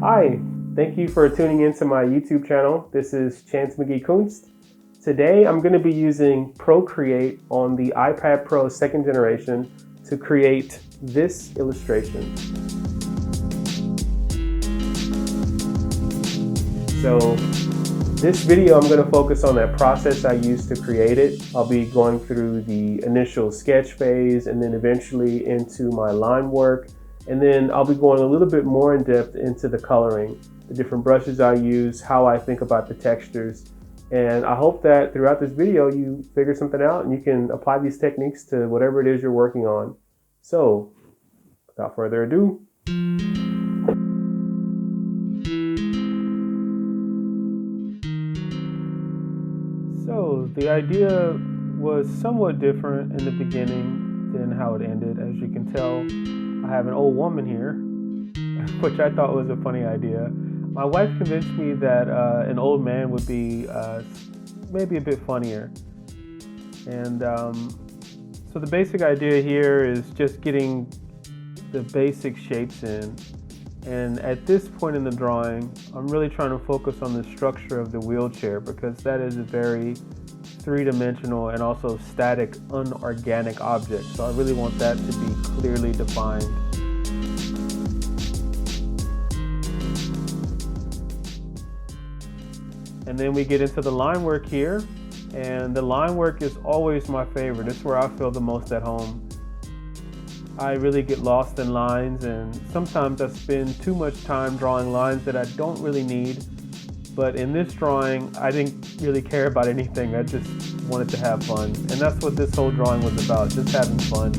Hi, thank you for tuning into my YouTube channel. This is Chance McGee Kunst. Today I'm going to be using Procreate on the iPad Pro 2nd generation to create this illustration. So this video I'm going to focus on that process I used to create it. I'll be going through the initial sketch phase and then eventually into my line work. And then I'll be going a little bit more in depth into the coloring, the different brushes I use, how I think about the textures. And I hope that throughout this video you figure something out and you can apply these techniques to whatever it is you're working on. So without further ado, so the idea was somewhat different in the beginning than how it ended. As you can tell, I have an old woman here, which I thought was a funny idea. My wife convinced me that an old man would be maybe a bit funnier. And so the basic idea here is just getting the basic shapes in. And at this point in the drawing, I'm really trying to focus on the structure of the wheelchair because that is a very three-dimensional and also static, unorganic object. So I really want that to be clearly defined. And then we get into the line work here. And the line work is always my favorite. It's where I feel the most at home. I really get lost in lines, and sometimes I spend too much time drawing lines that I don't really need. But in this drawing, I didn't really care about anything. I just wanted to have fun. And that's what this whole drawing was about, just having fun.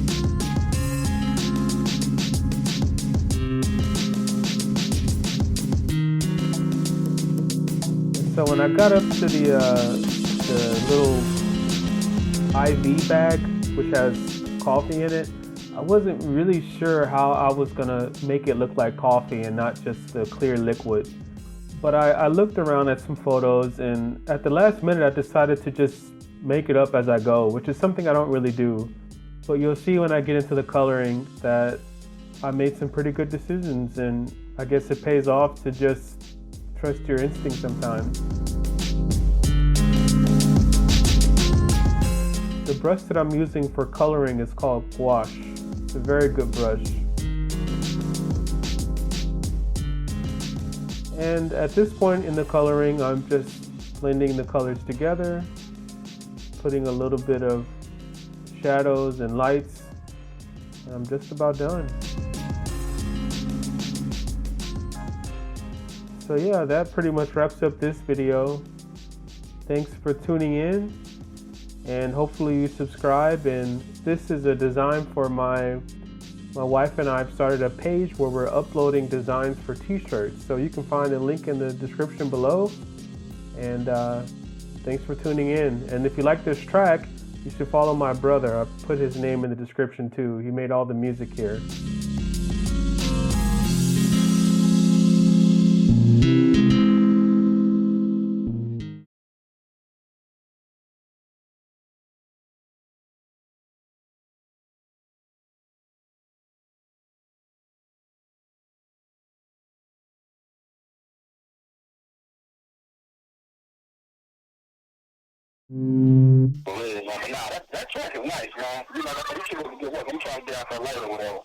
So when I got up to the little IV bag, which has coffee in it, I wasn't really sure how I was gonna make it look like coffee and not just the clear liquid. But I looked around at some photos, and at the last minute I decided to just make it up as I go, which is something I don't really do. But you'll see when I get into the coloring that I made some pretty good decisions, and I guess it pays off to just trust your instinct sometimes. The brush that I'm using for coloring is called gouache. It's a very good brush. And at this point in the coloring, I'm just blending the colors together, putting a little bit of shadows and lights, and I'm just about done. So yeah, that pretty much wraps up this video. Thanks for tuning in, and hopefully you subscribe. And this is a design for my wife and I have started a page where we're uploading designs for t-shirts. So you can find a link in the description below. And thanks for tuning in. And if you like this track, you should follow my brother. I put his name in the description too. He made all the music here. Nah, that track is nice, man. You know, you should get work. I'm trying to get out there later or whatever.